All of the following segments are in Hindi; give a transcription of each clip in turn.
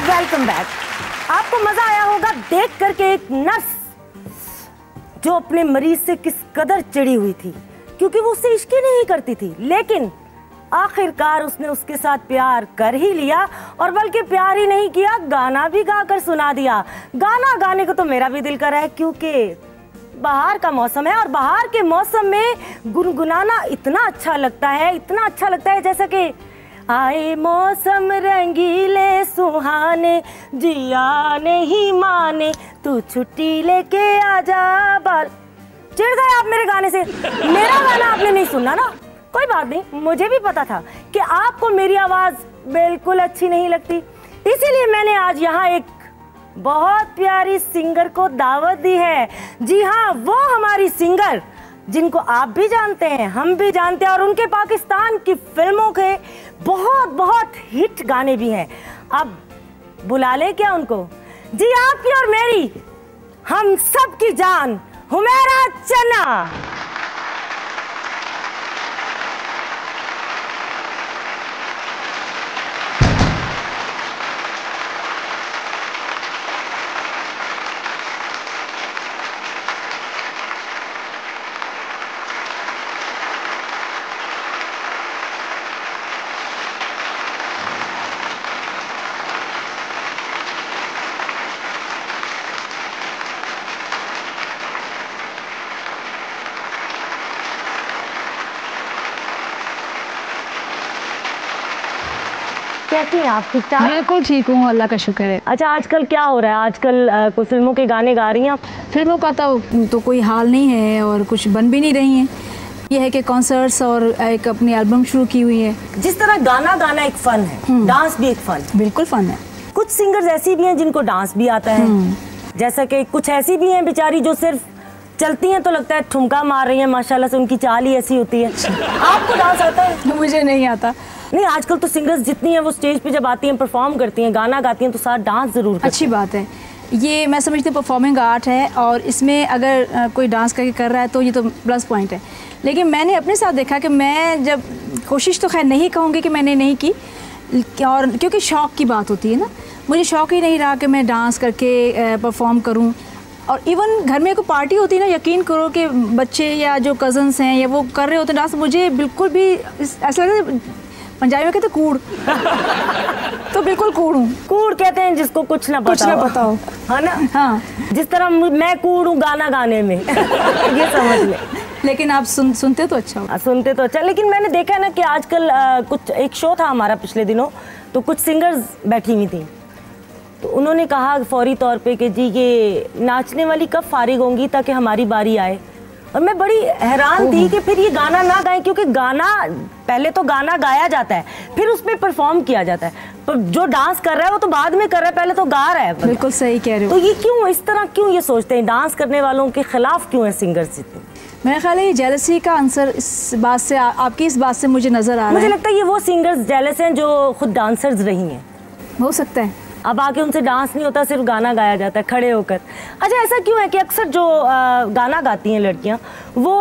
Welcome back. आपको मजा आया होगा देख करके एक नर्स जो अपने मरीज से किस कदर चिड़ी हुई थी, क्योंकि वो उससे इश्क ही नहीं करती थी, लेकिन आखिरकार उसने उसके साथ प्यार कर ही लिया, और बल्कि प्यार ही नहीं किया, गाना भी गाकर सुना दिया। गाना गाने को तो मेरा भी दिल कर रहा है, क्योंकि बाहर का मौसम है और बाहर के मौसम में गुनगुनाना इतना अच्छा लगता है, इतना अच्छा लगता है जैसा कि आए मौसम रंगीले सुहाने, जिया नहीं माने, तू छुट्टी लेके आजा बाल। चिढ़ गए आप मेरे गाने से? मेरा गाना आपने नहीं सुना ना, कोई बात नहीं, मुझे भी पता था कि आपको मेरी आवाज बिल्कुल अच्छी नहीं लगती, इसीलिए मैंने आज यहाँ एक बहुत प्यारी सिंगर को दावत दी है। जी हाँ, वो हमारी सिंगर जिनको आप भी जानते हैं, हम भी जानते हैं, और उनके पाकिस्तान की फिल्मों के बहुत बहुत हिट गाने भी हैं। अब बुला ले क्या उनको? जी आपकी और मेरी, हम सब की जान हुमैरा चन्ना। कैसी हैं आप? ठीक ठाक? बिल्कुल ठीक हूँ, अल्लाह का शुक्र है। अच्छा, आजकल क्या हो रहा है? आजकल कोई फिल्मों के गाने गा रही हैं आप? फिल्मों का तो कोई हाल नहीं है और कुछ बन भी नहीं रही हैं। ये है कि कॉन्सर्ट्स और एक अपनी एल्बम शुरू की हुई है। जिस तरह गाना गाना एक फन है, डांस भी एक फन है। बिल्कुल फन है। कुछ सिंगर्स ऐसी भी हैं जिनको डांस भी आता है, जैसा कि कुछ ऐसी भी हैं बेचारी जो सिर्फ चलती हैं तो लगता है ठुमका मार रही हैं, माशाल्लाह से उनकी चाल ही ऐसी होती है। आपको डांस आता है? मुझे नहीं आता। नहीं, आजकल तो सिंगर्स जितनी हैं वो स्टेज पे जब आती हैं, परफॉर्म करती हैं, गाना गाती हैं तो साथ डांस जरूर करती हैं। अच्छी बात है। ये मैं समझती हूँ परफॉर्मिंग आर्ट है, और इसमें अगर कोई डांस करके कर रहा है तो ये तो प्लस पॉइंट है। लेकिन मैंने अपने साथ देखा कि मैं जब कोशिश, तो खैर नहीं कहूँगी कि मैंने नहीं की, और क्योंकि शौक़ की बात होती है ना, मुझे शौक़ ही नहीं रहा कि मैं डांस करके परफॉर्म करूँ। और इवन घर में कोई पार्टी होती है ना, यकीन करो कि बच्चे या जो कज़न्स हैं या वो कर रहे होते हैं डांस, मुझे बिल्कुल भी ऐसा लगता है, पंजाबी में कहते कूड़ तो बिल्कुल कूड़ हूँ। कूड़ कहते हैं जिसको कुछ ना पता हो, है ना? हाँ, जिस तरह मैं कूड़ हूँ गाना गाने में ये समझ ले। लेकिन आप सुनते तो अच्छा हो। सुनते तो अच्छा, लेकिन मैंने देखा है ना कि आजकल कुछ एक शो था हमारा पिछले दिनों, तो कुछ सिंगर्स बैठी हुई थी, तो उन्होंने कहा फौरी तौर पे कि जी ये नाचने वाली कब फारिग होंगी ताकि हमारी बारी आए। और मैं बड़ी हैरान थी कि फिर ये गाना ना गाएं, क्योंकि गाना पहले तो गाना गाया जाता है, फिर उसमें परफॉर्म किया जाता है, पर जो डांस कर रहा है वो तो बाद में कर रहा है, पहले तो गा रहा है। बिल्कुल सही कह रहे हो। तो ये क्यों इस तरह, क्यों ये सोचते हैं? डांस करने वालों के खिलाफ क्यों है सिंगर्स इतने? मेरा ख्याल है ये जेलसी का आंसर इस बात से, आपकी इस बात से मुझे नजर आ रहा है। मुझे लगता है ये वो सिंगर्स जेलस हैं जो खुद डांसर्स रही हैं। हो सकता है। अब आके उनसे डांस नहीं होता, सिर्फ गाना गाया जाता है खड़े होकर। अच्छा, ऐसा क्यों है कि अक्सर जो गाना गाती हैं लड़कियां, वो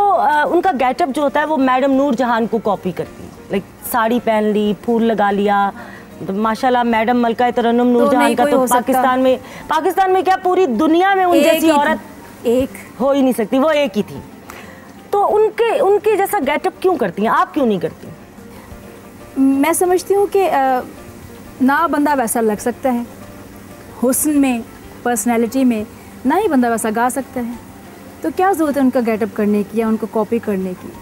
उनका गेटअप जो होता है वो मैडम नूरजहान को कॉपी करती हैं? लाइक साड़ी पहन ली, फूल लगा लिया, तो माशाल्लाह मैडम मलका तरन्नुम नूरजहान का तो पाकिस्तान में क्या पूरी दुनिया में उन जैसी औरत एक हो ही नहीं सकती, वो एक ही थी। तो उनके जैसा गेटअप क्यों करती हैं? आप क्यों नहीं करती? मैं समझती हूँ कि ना बंदा वैसा लग सकता है, हुस्न में, पर्सनैलिटी में, ना ही बंदा वैसा गा सकता है, तो क्या ज़रूरत है उनका गेटअप करने की या उनको कॉपी करने की?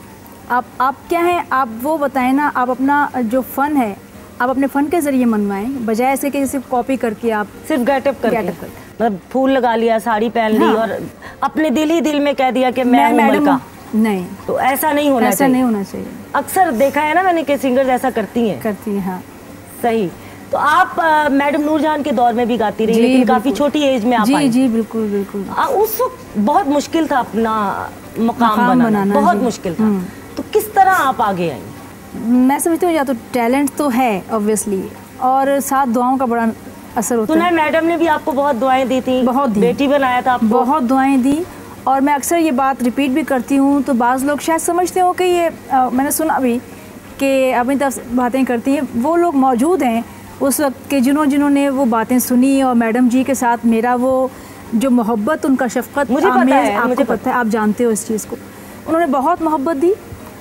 आप क्या हैं, आप वो बताएं ना। आप अपना जो फ़न है आप अपने फ़न के ज़रिए मनवाएं, बजाय ऐसे कि सिर्फ कॉपी करके आप सिर्फ गेटअप करके मतलब फूल लगा लिया, साड़ी पहन ली, और अपने दिल ही दिल में कह दिया कि मैं मलका। नहीं, तो ऐसा नहीं होना चाहिए। ऐसा नहीं होना चाहिए। अक्सर देखा है ना मैंने कि सिंगर्स ऐसा करती हैं। हाँ, सही। तो आप मैडम नूरजहान के दौर में भी गाती रही, लेकिन काफी छोटी एज में आप आई। जी बिल्कुल बिल्कुल। उस वक्त बहुत मुश्किल था अपना मकाम बनाना, बहुत मुश्किल था। तो किस तरह आप आगे आई? मैं समझती हूँ या तो टैलेंट तो है ऑब्वियसली, और साथ दुआओं का बड़ा असर होता है। मैडम ने भी आपको बहुत दुआएं दी थी, बहुत दी, बेटी बनाया था आपको, बहुत दुआएं दी। और मैं अक्सर ये बात रिपीट भी करती हूँ, तो बाज़ लोग शायद समझते हो कि ये मैंने सुना भी कि अपनी तरफ बातें करती हैं, वो लोग मौजूद हैं उस वक्त के जिन्होंने वो बातें सुनी और मैडम जी के साथ मेरा वो जो मोहब्बत, उनका शफ़क़त, मुझे पता है, आपको पता है, आप जानते हो इस चीज़ को, उन्होंने बहुत मोहब्बत दी।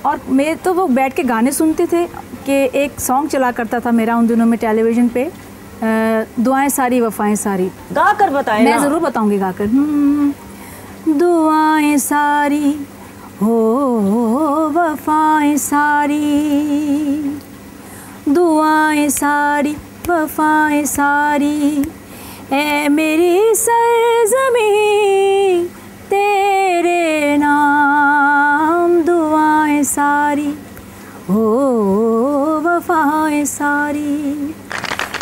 और मेरे तो वो बैठ के गाने सुनते थे कि एक सॉन्ग चला करता था मेरा उन दिनों में टेलीविज़न पे, दुआएं सारी वफ़ाएं सारी। गा कर बताएं। मैं ज़रूर बताऊंगी गा कर। दुआएं सारी हो वफ़ाएं सारी, दुआएं सारी वफ़ाएं सारी, ऐ मेरी सरज़मीं तेरे नाम, दुआएं सारी हो वफ़ाएं सारी।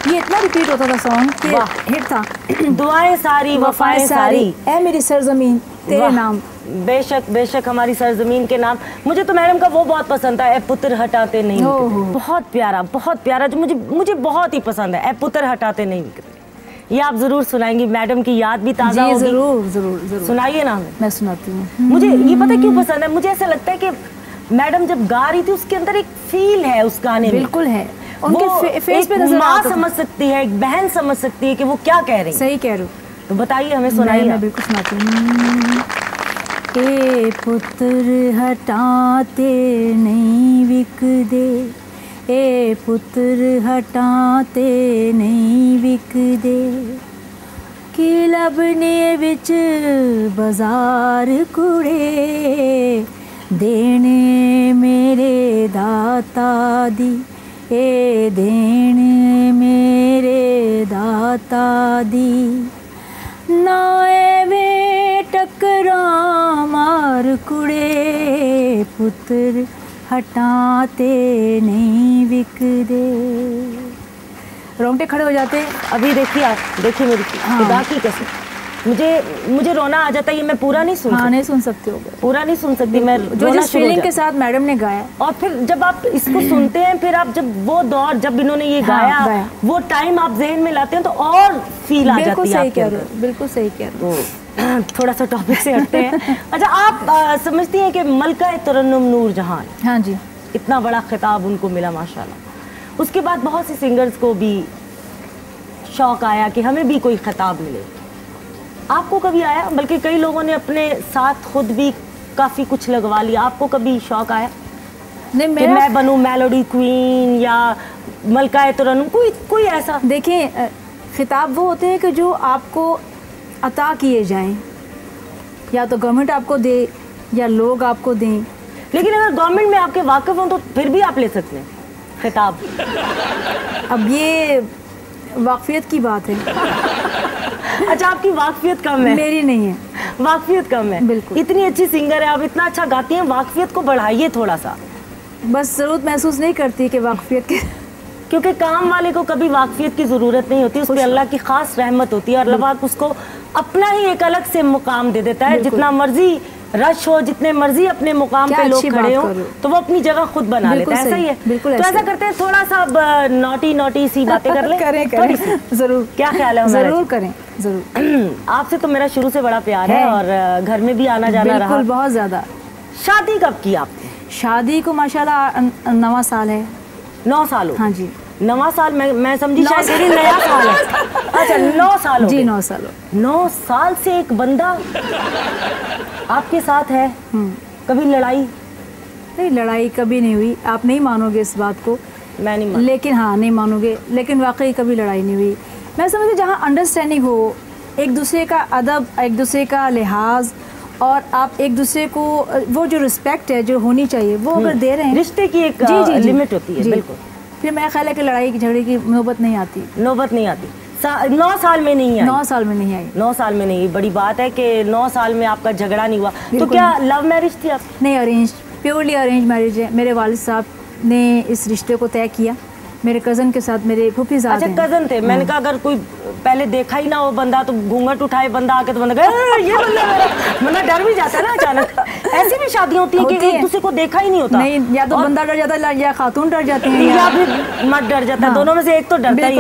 ये इतना रिपीट होता था सॉन्ग कि हिट था। दुआएं सारी वफ़ाएं सारी, ऐ मेरी सरज़मीन तेरे नाम। बेशक बेशक, हमारी सरजमीन के नाम। मुझे तो मैडम का वो बहुत पसंद था, ए पुत्र हटाते नहीं बिकते। बहुत प्यारा जो मुझे बहुत ही पसंद है, ए पुत्र हटाते नहीं बिकते। ये आप ज़रूर सुनाएंगी, मैडम की याद भी ताज़ा होगी। ज़रूर सुनाइए ना हमें। मैं सुनाती हूँ। मुझे ये पता क्यों पसंद है, मुझे ऐसा लगता है कि मैडम जब गा रही थी उसके अंदर एक फील है उस गाने में। बिल्कुल है, उनके फेस पे नजर माँ समझ सकती है, एक बहन समझ सकती है कि वो क्या कह रही है। सही कह रही हूँ। तो बताइए, हमें सुनाइए। मैं बिल्कुल सुनाती हूँ। ए पुत्र हटाते नहीं बिकदे, ए पुत्र हटाते नहीं बिकदे, कि लबने विच बाजार कुड़े, देने मेरे दाता दी, ए देने मेरे दाता दी, नाए वे टकरा मार कुड़े, पुत्र हटाते नहीं बिकदे। रोंगटे खड़े हो जाते। अभी देखिए मेरी फिदा की कैसे मुझे रोना आ जाता है। ये मैं पूरा नहीं सुन नहीं सुन सकती हो, पूरा नहीं सुन सकती मैं, जो जिस फीलिंग के साथ मैडम ने गाया। और फिर जब आप इसको सुनते हैं, फिर आप जब वो दौर जब इन्होंने ये गाया, वो टाइम आप जहन में लाते हैं तो और फील आ जाती है आपके अंदर। बिल्कुल सही कह रहे हो। थोड़ा सा टॉपिक से हटते हैं। अच्छा, आप समझती हैं कि मलका तरन्नुम नूर जहान, हाँ जी, इतना बड़ा खिताब उनको मिला माशाल्लाह, उसके बाद बहुत से सिंगर्स को भी शौक आया कि हमें भी कोई खिताब मिले। आपको कभी आया? बल्कि कई लोगों ने अपने साथ खुद भी काफ़ी कुछ लगवा लिया। आपको कभी शौक आया नहीं कि मैं बनूं मेलोडी क्वीन या मलका तरन्नुम, कोई ऐसा? देखिए, खिताब वो होते हैं कि जो आपको अता किए जाएं, या तो गवर्नमेंट आपको दे या लोग आपको दें। लेकिन अगर गवर्नमेंट में आपके वाकिफ हों तो फिर भी आप ले सकते हैं खिताब। अब ये वाकफियत की बात है। अच्छा, आपकी वाकफियत कम है? मेरी नहीं है, वाकफियत कम है। बिल्कुल। इतनी अच्छी सिंगर है आप, इतना अच्छा गाती हैं, वाकफियत को बढ़ाइए थोड़ा सा। बस ज़रूरत महसूस नहीं करती कि वाकफियत के, क्योंकि काम वाले को कभी वाकफियत की ज़रूरत नहीं होती, उस पर अल्लाह की ख़ास रहमत होती है और अल्लाह पाक उसको अपना ही एक अलग से मुकाम दे देता है। जितना मर्जी रश हो, जितने मर्जी अपने मुकाम पे लोग खड़े हो, तो वो अपनी जगह खुद बना लेता है। ऐसा ही है। तो ऐसा करते हैं, थोड़ा सा नॉटी सी बातें कर लें। करें ज़रूर। क्या ख्याल है? ज़रूर करें, ज़रूर। आपसे तो मेरा शुरू से बड़ा प्यार है और घर में भी आना जाना रहा। बहुत ज़्यादा। शादी कब की आपने? शादी को माशाल्लाह 9वां साल है। 9 साल हो? हाँ जी। 9वां साल मैं समझी शायद मेरी नया साल है। अच्छा, 9 साल हो जी, 9 साल। 9 साल से एक बंदा आपके साथ है। कभी लड़ाई? नहीं, लड़ाई कभी नहीं हुई। आप नहीं मानोगे इस बात को, मैं नहीं मानूं। लेकिन हाँ, नहीं मानोगे, लेकिन वाकई कभी लड़ाई नहीं हुई। मैं समझती जहाँ अंडरस्टैंडिंग हो, एक दूसरे का अदब, एक दूसरे का लिहाज, और आप एक दूसरे को वो जो रिस्पेक्ट है जो होनी चाहिए वो अगर दे रहे हैं, रिश्ते की एक लिमिट होती है। बिल्कुल। फिर मेरा ख्याल है कि लड़ाई झगड़े की नौबत नहीं आती। 9 साल में नहीं आई। 9 साल में नहीं आई। 9 साल में नहीं। बड़ी बात है कि 9 साल में आपका झगड़ा नहीं हुआ। तो क्या लव मैरिज थी आपकी? नहीं, अरेंज, प्योरली अरेंज मैरिज है। मेरे वालिद साहब ने इस रिश्ते को तय किया, मेरे कज़न के साथ। मेरे फूफी साहब। अच्छा, कज़न थे। मैंने कहा अगर कोई पहले देखा ही ना हो बंदा तो घूंघट उठाए बंदा आके तो बंदा ये बंदा मेरा, बंदा डर भी जाता है ना अचानक। ऐसी भी शादियाँ होती हैं कि एक दूसरे को देखा ही नहीं होता। नहीं, या तो बंदा डर जाता है या खातून डर जाती है, या फिर मर्द डर जाता है। दोनों में से एक तो डरता ही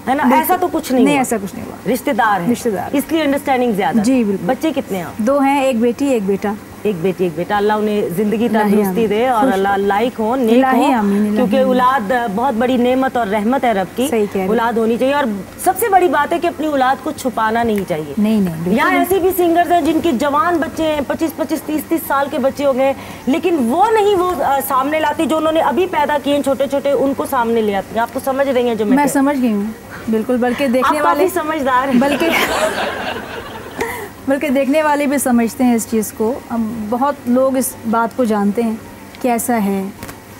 है ना। ऐसा तो कुछ नहीं। ऐसा कुछ नहीं हुआ। रिश्तेदार है, रिश्तेदार, इसलिए अंडरस्टैंडिंग ज्यादा। जी बिल्कुल। बच्चे कितने हैं? 2 हैं, एक बेटी एक बेटा। एक बेटी एक बेटा। अल्लाह उन्हें जिंदगी तंदुरुस्ती दे और अल्लाह लाइक हो, नेक हो, क्योंकि औलाद बहुत बड़ी नेमत और रहमत है रब की। औलाद होनी चाहिए और सबसे बड़ी बात है कि अपनी औलाद को छुपाना नहीं चाहिए। नहीं, यहाँ ऐसे भी सिंगर्स हैं जिनके जवान बच्चे हैं, 25-25, 30-30 साल के बच्चे हो गए, लेकिन वो नहीं वो सामने लाती जो उन्होंने अभी पैदा किए छोटे छोटे, उनको सामने ले आती हैं। आप तो समझ रही हैं जो मैं समझ गई हूँ बिल्कुल, बल्कि देखने वाले समझदार, बल्कि देखने वाले भी समझते हैं इस चीज़ को। बहुत लोग इस बात को जानते हैं कि ऐसा है,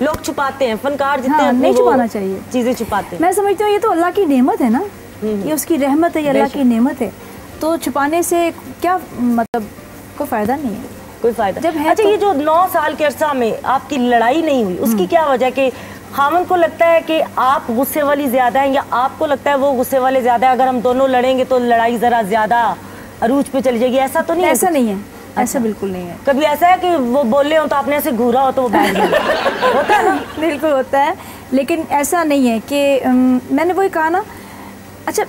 लोग छुपाते हैं, फनकार जितने नहीं छुपाना चाहिए, चीज़ें छुपाते हैं। मैं समझती हूँ ये तो अल्लाह की नेमत है ना, ये उसकी रहमत है, ये अल्लाह की नेमत है, तो छुपाने से क्या मतलब कोई फ़ायदा नहीं है, कोई फ़ायदा जब है। अच्छा, ये जो 9 साल के अरसा में आपकी लड़ाई नहीं हुई, उसकी क्या वजह कि खामन को लगता है कि आप गुस्से वाली ज़्यादा हैं या आपको लगता है वो गुस्से वाले ज़्यादा है, अगर हम दोनों लड़ेंगे तो लड़ाई ज़रा ज़्यादा अरूज पे चली जाएगी? ऐसा तो नहीं है? ऐसा नहीं है, ऐसा बिल्कुल नहीं है। कभी ऐसा है कि वो बोले हो तो आपने ऐसे घूरा हो तो वो बैठ गया? होता है ना? बिल्कुल होता है, लेकिन ऐसा नहीं है कि मैंने वही कहा ना। अच्छा,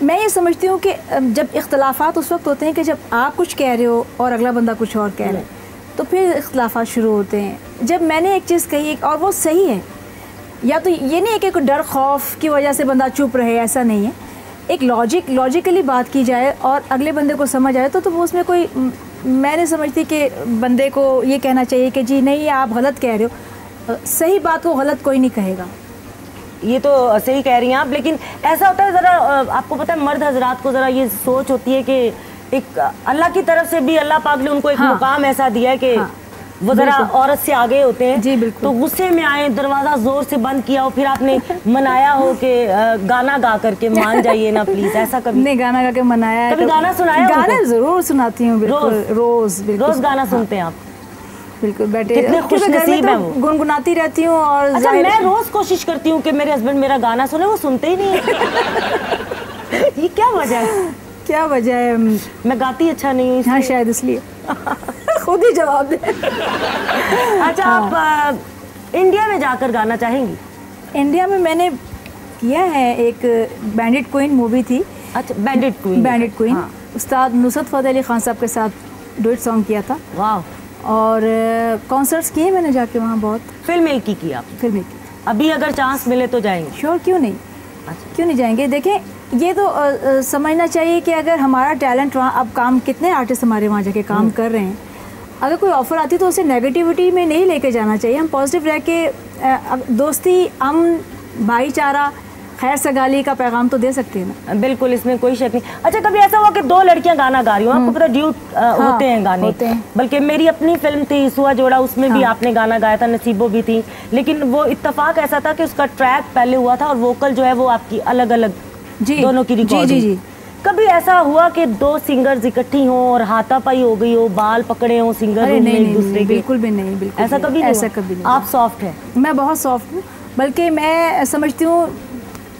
मैं ये समझती हूँ कि जब इख्तलाफात उस वक्त होते हैं कि जब आप कुछ कह रहे हो और अगला बंदा कुछ और कह रहा है, तो फिर इख्तलाफात शुरू होते हैं। जब मैंने एक चीज़ कही और वो सही है, या तो ये नहीं है कि कोई डर खौफ की वजह से बंदा चुप रहे, ऐसा नहीं है। एक लॉजिकली बात की जाए और अगले बंदे को समझ आए तो वो उसमें कोई, मैं नहीं समझती कि बंदे को ये कहना चाहिए कि जी नहीं आप गलत कह रहे हो। सही बात को गलत कोई नहीं कहेगा। ये तो सही कह रही हैं आप, लेकिन ऐसा होता है ज़रा, आपको पता है मर्द हजरात को ज़रा ये सोच होती है कि एक अल्लाह की तरफ से भी अल्लाह पाक ने उनको एक मुकाम ऐसा दिया है कि वो ज़रा औरत से आगे होते हैं। जी बिल्कुल। तो गुस्से में आए, दरवाज़ा ज़ोर से बंद किया हो, फिर आपने मनाया हो कि गाना गा करके मान जाइए ना प्लीज़, ऐसा कभी नहीं गाना गा के मनाया है? कभी गाना सुनाया? गाना ज़रूर सुनाती हूँ, रोज़ गाना सुनते हैं आप? बिल्कुल, बैठे कितने खुशनसीब हैं वो। गुनगुनाती रहती हूँ। और अच्छा, मैं रोज़ कोशिश करती हूँ कि मेरे हस्बैंड मेरा गाना सुने, वो सुनते ही नहीं है। ये क्या वजह है? क्या वजह है? मैं गाती अच्छा नहीं हूँ। हाँ शायद इसलिए। खुद ही जवाब दे। अच्छा, आप इंडिया में जाकर गाना चाहेंगी? इंडिया में मैंने किया है, एक बैंडिट क्वीन मूवी थी। अच्छा, बैंडिट क्वीन। हाँ। उस्ताद नुसरत फ़तेह अली खान साहब के साथ डुएट सॉन्ग किया था। वाह। और कॉन्सर्ट्स किए मैंने जाके वहाँ बहुत। फिल्म एक की किया? फिल्म की। अभी अगर चांस मिले तो जाएंगे? श्योर, क्यों नहीं। अच्छा, क्यों नहीं जाएंगे। देखें, ये तो समझना चाहिए कि अगर हमारा टैलेंट वहाँ, अब काम कितने आर्टिस्ट हमारे वहाँ जाके काम कर रहे हैं, अगर कोई ऑफ़र आती तो उसे नेगेटिविटी में नहीं लेके जाना चाहिए। हम पॉजिटिव रह के दोस्ती, अमन, भाईचारा, खैर सगाली का पैगाम तो दे सकते हैं ना। बिल्कुल, इसमें कोई शक नहीं। अच्छा, कभी ऐसा हुआ कि 2 लड़कियां गाना गा रही हो, आपको पता ड्यूट होते हैं गाने होते हैं। बल्कि मेरी अपनी फिल्म थी सुआ जोड़ा, उसमें भी आपने गाना गाया था, नसीबो भी थी, लेकिन वो इत्तेफाक ऐसा था कि उसका ट्रैक पहले हुआ था और वोकल जो है वो आपकी अलग अलग दोनों की रिकॉर्डिंग। जी। कभी ऐसा हुआ कि 2 सिंगर्स इकट्ठी हों और हाथापाई हो गई हो, बाल पकड़े हों सिंगर रूम में एक दूसरे के? बिल्कुल भी नहीं, बिल्कुल ऐसा कभी नहीं? ऐसा कभी नहीं। आप सॉफ्ट हैं? मैं बहुत सॉफ्ट हूँ, बल्कि मैं समझती हूँ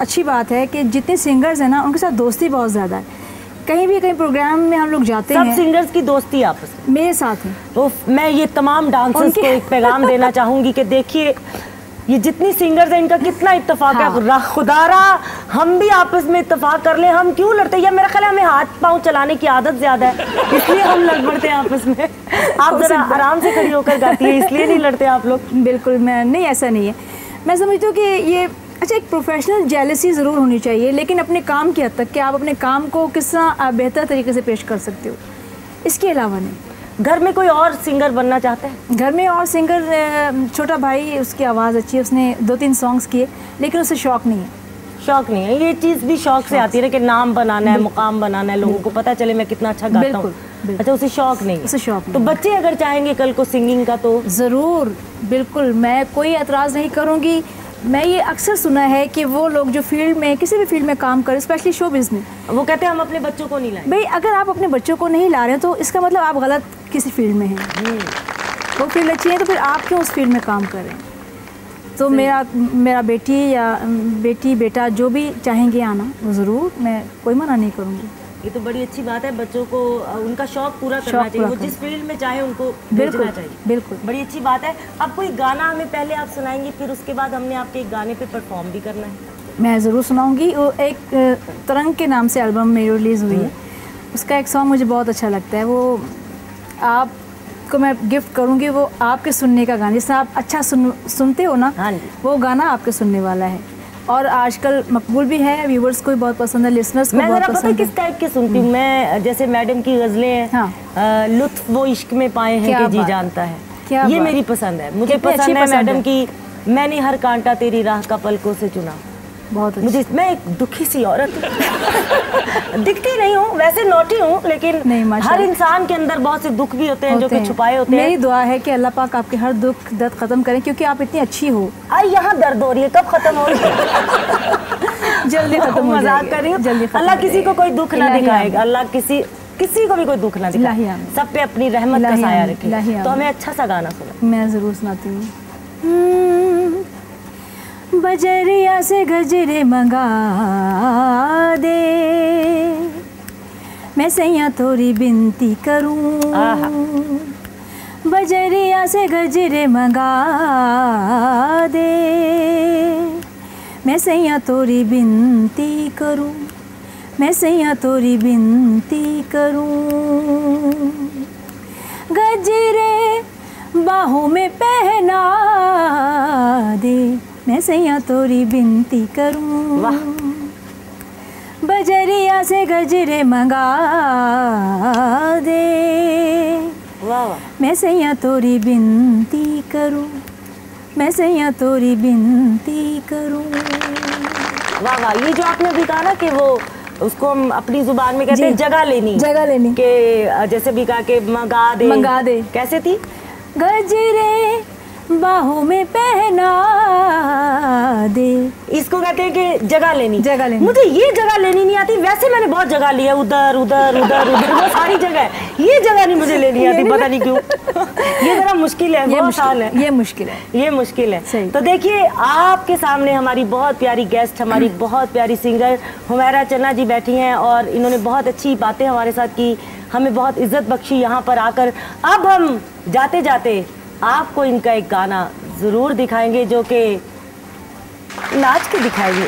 अच्छी बात है कि जितने सिंगर्स हैं ना उनके साथ दोस्ती बहुत ज़्यादा है। कहीं प्रोग्राम में हम लोग जाते हैं, सब सिंगर्स की दोस्ती आपस में मेरे साथ है। तो मैं ये तमाम डांसर्स को एक पैगाम देना चाहूँगी कि देखिए ये जितनी सिंगर्स हैं इनका कितना इत्तेफाक है। खुदारा हम भी आपस में इत्तेफाक कर ले, हम क्यों लड़ते हैं? या मेरा ख्याल है हमें हाथ पाँव चलाने की आदत ज़्यादा है, इसलिए हम लड़ पड़ते हैं आपस में। आप ज़रा आराम से खड़ी होकर गाती है, इसलिए नहीं लड़ते आप लोग? बिल्कुल, मैं नहीं, ऐसा नहीं है। मैं समझती हूँ कि ये अच्छा, एक प्रोफेशनल जेलसी ज़रूर होनी चाहिए, लेकिन अपने काम की हद तक कि आप अपने काम को किस तरह बेहतर तरीके से पेश कर सकते हो, इसके अलावा नहीं। घर में कोई और सिंगर बनना चाहता है? घर में और सिंगर, छोटा भाई, उसकी आवाज़ अच्छी है, उसने 2-3 सॉन्ग्स किए, लेकिन उसे शौक़ नहीं है। शौक़ नहीं है, ये चीज़ भी शौक़ से आती है कि नाम बनाना है, मुकाम बनाना है, लोगों को पता चले मैं कितना अच्छा गाता हूँ। अच्छा, उसे शौक़ नहीं है? उसे शौक़। तो बच्चे अगर चाहेंगे कल को सिंगिंग का तो ज़रूर, बिल्कुल, मैं कोई एतराज़ नहीं करूँगी। मैं ये अक्सर सुना है कि वो लोग जो फील्ड में, किसी भी फील्ड में काम करें, स्पेशली शोबिज़ में, वो कहते हैं हम अपने बच्चों को नहीं लाएं। भाई, अगर आप अपने बच्चों को नहीं ला रहे हैं तो इसका मतलब आप गलत किसी फील्ड में हैं। वो फील्ड अच्छी है तो फिर आप क्यों उस फील्ड में काम कर रहे हैं? तो मेरा बेटी बेटा जो भी चाहेंगे आना, वो ज़रूर, मैं कोई मना नहीं करूँगी। ये तो बड़ी अच्छी बात है, बच्चों को उनका शौक पूरा करना चाहिए, वो जिस फील्ड में चाहे उनको भेजना चाहिए। बिल्कुल, बड़ी अच्छी बात है। अब कोई गाना हमें पहले आप सुनाएंगी, फिर उसके बाद हमने आपके एक गाने पे परफॉर्म भी करना है। मैं ज़रूर सुनाऊंगी। वो एक तरंग के नाम से एल्बम मेरी रिलीज़ हुई है, उसका एक सॉन्ग मुझे बहुत अच्छा लगता है। वो आप को मैं गिफ्ट करूंगी वो आपके सुनने का गाना, जिससे आप अच्छा सुनते हो ना, हाँ जी, वो गाना आपके सुनने वाला है और आजकल मकबूल भी है, व्यूवर्स को भी बहुत पसंद है, लिसनर्स को बहुत पसंद है। किस टाइप के सुनती हूँ मैं, जैसे मैडम की गजलें हैं, हाँ। लुत्फ वो इश्क में पाए हैं कि जी जानता है, ये मेरी पसंद है, मुझे पसंद है मैडम की मैंने हर कांटा तेरी राह का पलकों से चुना। बहुत मुझे, मैं एक दुखी सी औरत दिखती नहीं हूँ, वैसे नोटी हूँ, लेकिन हर इंसान के अंदर बहुत से दुख भी होते हैं जो कि छुपाए होते हैं। मेरी दुआ है कि अल्लाह पाक आपके हर दुख दर्द खत्म करें, क्योंकि आप इतनी अच्छी हो। यहाँ दर्द हो रही है, कब खत्म हो रही है? जल्दी खत्म हो जाएगी। मजाक कर रही हूँ, जल्दी। अल्लाह किसी को कोई दुख ना दिखाएगा, अल्लाह किसी को भी कोई दुख ना दिखाए, सब पे अपनी रहमत का साया रखे। तो हमें अच्छा सा गाना सुना। मैं जरूर सुनाती हूँ। बजरिया से गजरे मंगा दे, मैं सैया तोरी बिनती करूं। बजरिया से गजरे मंगा दे, मैं सैया तोरी बिनती करूं, मैं सैया तोरी बिनती करूं। गजरे बाहों में पहना दे, मैं सैया तोरी बिनती करूं। वाह। बजरिया से गजरे मंगा दे, वाह वाह। मैं सैया तोरी बिनती करूं, मैं सैया तोरी बिनती करूं। वाह वाह। ये जो आपने अभी कहा ना कि वो उसको हम अपनी जुबान में कहते हैं जगह लेनी, जगह लेनी, के जैसे भी कहा कि मंगा दे, मंगा दे, कैसे थी? गजरे बाहों में पहना दे, इसको कहते हैं कि जगह लेनी। जगह लेनी। मुझे ये जगह लेनी नहीं आती, वैसे मैंने बहुत जगह लिया, उधर उधर उधर उधर, वो सारी जगह है, ये जगह नहीं मुझे लेनी आती, पता नहीं क्यों। ये जरा मुश्किल है, बहुत आसान है, ये मुश्किल है, ये मुश्किल है। तो देखिए आपके सामने हमारी बहुत प्यारी गेस्ट, हमारी बहुत प्यारी सिंगर हुमैरा चन्ना जी बैठी हैं और इन्होंने बहुत अच्छी बातें हमारे साथ की, हमें बहुत इज्जत बख्शी यहाँ पर आकर। अब हम जाते जाते आपको इनका एक गाना जरूर दिखाएंगे जो कि नाच के दिखाएंगे।